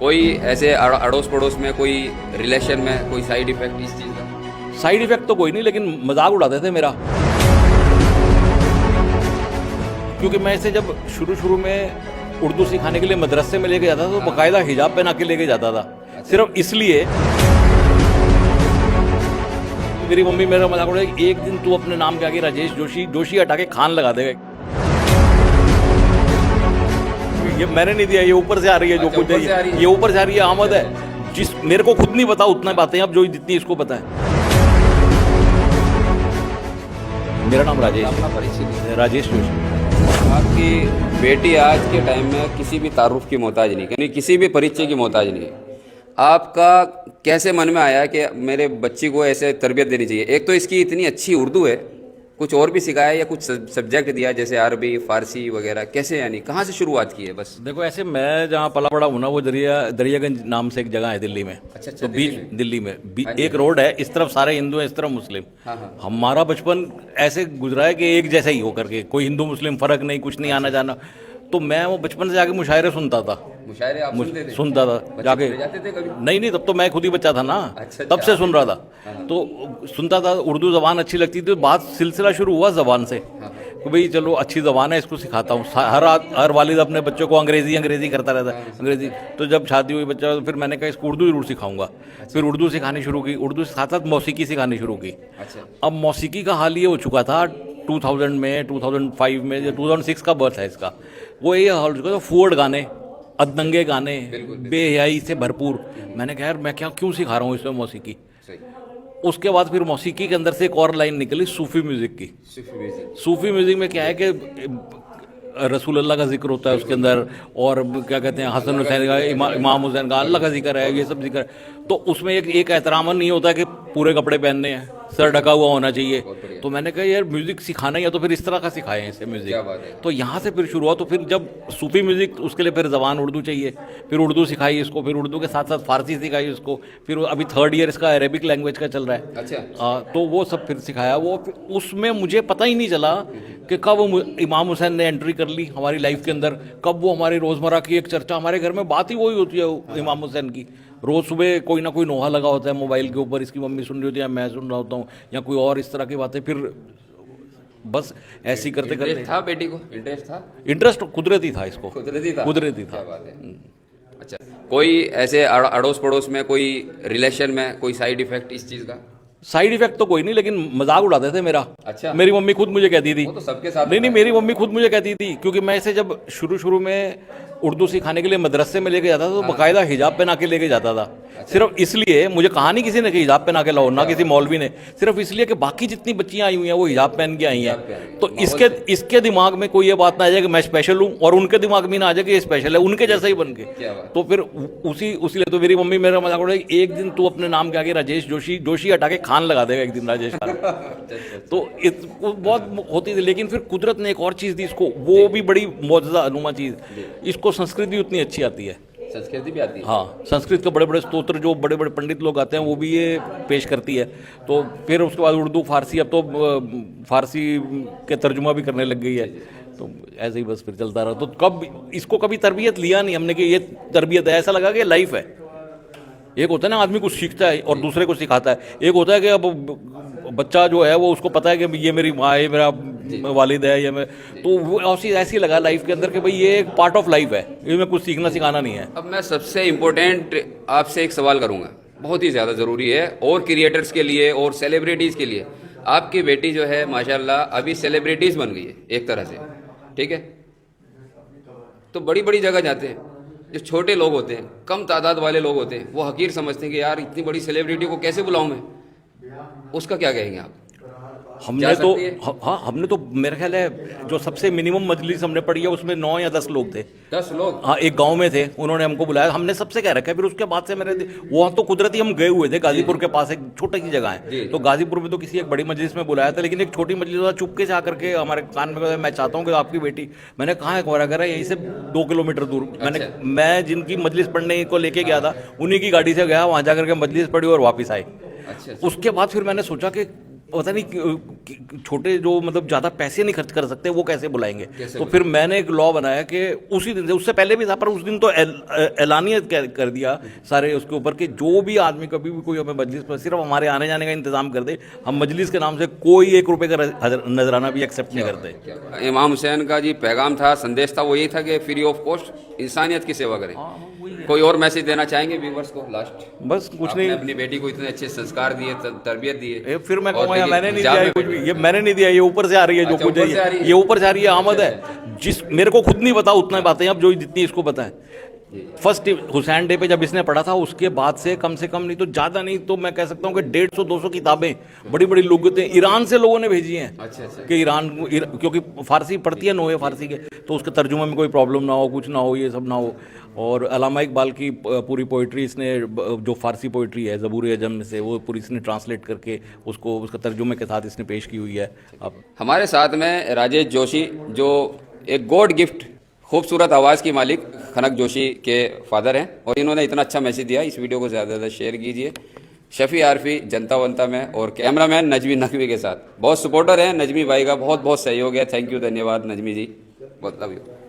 कोई ऐसे अड़ोस पड़ोस में कोई रिलेशन में कोई साइड इफेक्ट इस चीज़ का? साइड इफेक्ट तो कोई नहीं, लेकिन मजाक उड़ाते थे मेरा। क्योंकि मैं इसे जब शुरू में उर्दू सिखाने के लिए मदरसे में लेके जाता था तो बाकायदा हिजाब पहना के लेके जाता था, सिर्फ इसलिए। मेरी मम्मी मेरा मजाक उड़ाई, एक दिन तू अपने नाम के आगे राजेश जोशी हटा के खान लगा देगा। ये मैंने नहीं दिया, ये ऊपर से आ रही है जो कुछ है, ये ऊपर से आ रही है, आमद है। जिस मेरे को खुद नहीं पता उतना बातें अब जो जितनी इसको पता है। मेरा नाम राजेश जोशी। आपकी बेटी आज के टाइम में किसी भी तारुफ की मोहताज नहीं, यानी किसी भी परिचय की मोहताज नहीं है। आपका कैसे मन में आया कि मेरे बच्ची को ऐसे तरबियत देनी चाहिए? एक तो इसकी इतनी अच्छी उर्दू है, कुछ और भी सिखाया या कुछ सब्जेक्ट दिया जैसे अरबी फारसी वगैरह, कैसे यानी कहाँ से शुरुआत की है? बस देखो, ऐसे मैं जहाँ पला बड़ा हूँ ना, वो दरियागंज नाम से एक जगह है दिल्ली में। अच्छा, तो दिल्ली में एक रोड है, इस तरफ सारे हिंदू हैं, इस तरफ मुस्लिम। हमारा बचपन ऐसे गुजरा है कि एक जैसा ही हो करके, कोई हिंदू मुस्लिम फर्क नहीं, कुछ नहीं आना जाना। तो मैं वो बचपन से जाके मुशायरे सुनता था। मुशायरे आप सुनते थे? सुनता था जाके। जाते थे कभी? नहीं, तब तो मैं खुद ही बच्चा था ना। अच्छा, तब से सुन रहा था, तो सुनता था। उर्दू जबान अच्छी लगती थी, बात सिलसिला शुरू हुआ जबान से कि भाई चलो अच्छी जबान है, इसको सिखाता हूँ। हर वालिद अपने बच्चों को अंग्रेजी करता रहता है, अंग्रेजी। तो जब शादी हुई बच्चा, तो फिर मैंने कहा इसको उर्दू जरूर सिखाऊंगा। फिर उर्दू सिखानी शुरू की, उर्दू के साथ साथ मौसीकी सिखानी शुरू की। अब मौसीकी का हाल ये हो चुका था 2000 में, 2005 में, 2006 का बर्थ है इसका, वो ये हाल हो चुका था। फूड गाने, अदंगे गाने, बेहयाई से भरपूर। मैंने कहा यार मैं क्यों सिखा रहा हूँ इसमें मौसीकी। उसके बाद फिर मौसीकी के अंदर से एक और लाइन निकली सूफी म्यूजिक की। सूफी म्यूजिक में क्या है कि रसूल अल्लाह का जिक्र होता है उसके अंदर, और क्या कहते हैं हसन हुसैन का, इमाम हुसैन का, अल्लाह का जिक्र है, ये सब जिक्र है। तो उसमें एक एहतरामन नहीं होता कि पूरे कपड़े पहनने हैं, सर ढका हुआ होना चाहिए। तो मैंने कहा यार म्यूजिक सिखाना ही है तो फिर इस तरह का सिखाएं इसे म्यूजिक। तो यहाँ से फिर शुरू हुआ। तो फिर जब सूफी म्यूजिक, उसके लिए फिर ज़बान उर्दू चाहिए, फिर उर्दू सिखाई इसको, फिर उर्दू के साथ साथ फारसी सिखाई इसको, फिर अभी 3rd ईयर इसका अरेबिक लैंग्वेज का चल रहा है। अच्छा। तो वो सब फिर सिखाया। वो उसमें मुझे पता ही नहीं चला कि कब इमाम हुसैन ने एंट्री कर ली हमारी लाइफ के अंदर, कब वो हमारी रोज़मर्रा की एक चर्चा, हमारे घर में बात ही वही होती है इमाम हुसैन की। रोज़ सुबह कोई ना कोई नोहा लगा होता है मोबाइल के ऊपर, इसकी मम्मी सुन रही होती है, मैं सुन रहा होता हूँ, या कोई और इस तरह की बातें। फिर बस ऐसे ही करते करते था। बेटी को इंटरेस्ट था? इंटरेस्ट कुदरती था, इसको कुदरती था। क्या बात है। अच्छा, कोई ऐसे अड़ोस पड़ोस में कोई रिलेशन में कोई साइड इफेक्ट इस चीज़ का? साइड इफेक्ट तो कोई नहीं, लेकिन मजाक उड़ाते थे मेरा। अच्छा। मेरी मम्मी खुद मुझे कहती थी। वो तो सबके साथ नहीं, मेरी मम्मी खुद मुझे कहती थी, क्योंकि मैं इसे जब शुरू में उर्दू सिखाने के लिए मदरसे में लेके जाता था तो बाकायदा हिजाब पहना के लेके जाता था, सिर्फ इसलिए। मुझे कहा नहीं किसी ने कि हिजाब पहना के लाओ, ना किसी मौलवी ने, सिर्फ इसलिए कि बाकी जितनी बच्चियां आई हुई हैं वो हिजाब पहन के आई हैं। तो इसके दिमाग में कोई ये बात ना आ जाए कि मैं स्पेशल हूँ, और उनके दिमाग में ना आ जाए कि ये स्पेशल है, उनके जैसा ही बन के। तो फिर उसी लिए तो मेरी मम्मी मेरा मजाक उड़ाई, एक दिन तू अपने नाम के आगे राजेश जोशी हटा के खान लगा देगा एक दिन, राजेश खान। तो बहुत होती थी। लेकिन फिर कुदरत ने एक और चीज़ दी इसको, वो भी बड़ी मौजूदा अनुमा चीज़। इसको संस्कृत भी उतनी अच्छी आती है। संस्कृति भी आती है? हाँ, संस्कृत के बड़े बड़े स्तोत्र जो बड़े बड़े पंडित लोग आते हैं वो भी ये पेश करती है। तो फिर उसके बाद उर्दू फारसी, अब तो फारसी के तर्जुमा भी करने लग गई है। तो ऐसे ही बस फिर चलता रहा। तो इसको कभी तरबियत लिया नहीं हमने कि ये तरबियत है, ऐसा लगा कि लाइफ है। एक होता है ना आदमी कुछ सीखता है और दूसरे को सिखाता है, एक होता है कि अब बच्चा जो है वो उसको पता है कि ये मेरी माँ है, मेरा वालिद है, ये मैं। तो वो ऐसी लगा लाइफ के अंदर कि भाई ये एक पार्ट ऑफ लाइफ है, इसमें कुछ सीखना सिखाना नहीं है। अब मैं सबसे इम्पोर्टेंट आपसे एक सवाल करूँगा, बहुत ही ज़्यादा ज़रूरी है, और क्रिएटर्स के लिए और सेलिब्रिटीज़ के लिए। आपकी बेटी जो है माशाल्लाह अभी सेलिब्रिटीज़ बन गई है एक तरह से, ठीक है? तो बड़ी बड़ी जगह जाते हैं, जो छोटे लोग होते हैं, कम तादाद वाले लोग होते हैं, वो हकीर समझते हैं कि यार इतनी बड़ी सेलिब्रिटी को कैसे बुलाऊं मैं। उसका क्या कहेंगे आप? हमने तो मेरा ख्याल है जो सबसे मिनिमम मजलिस हमने पढ़ी है उसमें 9 या 10 लोग थे। 10 लोग? हाँ, एक गांव में थे, उन्होंने हमको बुलाया, हमने सबसे कह रखा है। फिर उसके बाद से मेरे वहाँ तो कुदरती हम गए हुए थे, गाजीपुर के पास एक छोटी सी जगह है, तो गाजीपुर में तो किसी एक बड़ी मजलिस में बुलाया था, लेकिन एक छोटी मजलिस चुपके से आकर के हमारे कान में, मैं चाहता हूँ कि आपकी बेटी, मैंने कहा है कोरा करा, यहीं से 2 किलोमीटर दूर। मैं जिनकी मजलिस पढ़ने को लेके गया था उन्हीं की गाड़ी से गया, वहाँ जाकर के मजलिस पढ़ी और वापस आए। उसके बाद फिर मैंने सोचा कि पता नहीं छोटे जो मतलब ज़्यादा पैसे नहीं खर्च कर सकते वो कैसे बुलाएंगे। तो फिर मैंने एक लॉ बनाया कि उसी दिन से, उससे पहले भी था पर उस दिन तो ऐलानियत कर दिया सारे उसके ऊपर कि जो भी आदमी कभी भी कोई हमें मजलिस पर सिर्फ हमारे आने जाने का इंतजाम कर दे, हम मजलिस के नाम से कोई 1 रुपये का नजराना भी एक्सेप्ट नहीं करते। इमाम हुसैन का जी पैगाम था, संदेश था, वो यही था कि फ्री ऑफ कॉस्ट इंसानियत की सेवा करें। कोई और मैसेज देना चाहेंगे व्यूवर्स को लास्ट? बस कुछ आपने नहीं, अपनी बेटी को इतने अच्छे संस्कार दिए, तरबियत दिए, फिर मैं और कहूँगा देखिए, मैंने नहीं हिजाब दिया में कुछ भी, बैठे। ये मैंने नहीं दिया, ये ऊपर से आ रही है जो अच्छा, कुछ ऊपर से आ रही है, है। ये ऊपर से आ रही है, आमद है। जिस मेरे को खुद नहीं पता उतना बातें अब जो जितनी इसको पता है। फर्स्ट हुसैन डे पे जब इसने पढ़ा था उसके बाद से कम नहीं तो ज़्यादा नहीं तो मैं कह सकता हूँ कि 150-200 किताबें बड़ी बड़ी लुगतें ईरान से लोगों ने भेजी हैं। अच्छा अच्छा। कि ईरान क्योंकि फारसी पढ़ती है, नोए फारसी के, तो उसके तर्जुमे में कोई प्रॉब्लम ना हो, कुछ ना हो, ये सब ना हो। और अल्लामा इकबाल की पूरी पोइट्री इसने, जो फारसी पोइट्री है ज़बूर अजम से, वो पूरी इसने ट्रांसलेट करके उसको उसका तर्जुमे के साथ इसने पेश की हुई है। अब हमारे साथ में राजेश जोशी, जो एक गॉड गिफ्ट खूबसूरत आवाज़ की मालिक खनक जोशी के फादर हैं, और इन्होंने इतना अच्छा मैसेज दिया। इस वीडियो को ज़्यादा से ज़्यादा शेयर कीजिए। शफी आरफी जनता वंता में, और कैमरामैन नजमी नकवी के साथ बहुत सपोर्टर हैं। नजमी भाई का बहुत बहुत सहयोग है। थैंक यू, धन्यवाद नजमी जी, बहुत लव यू।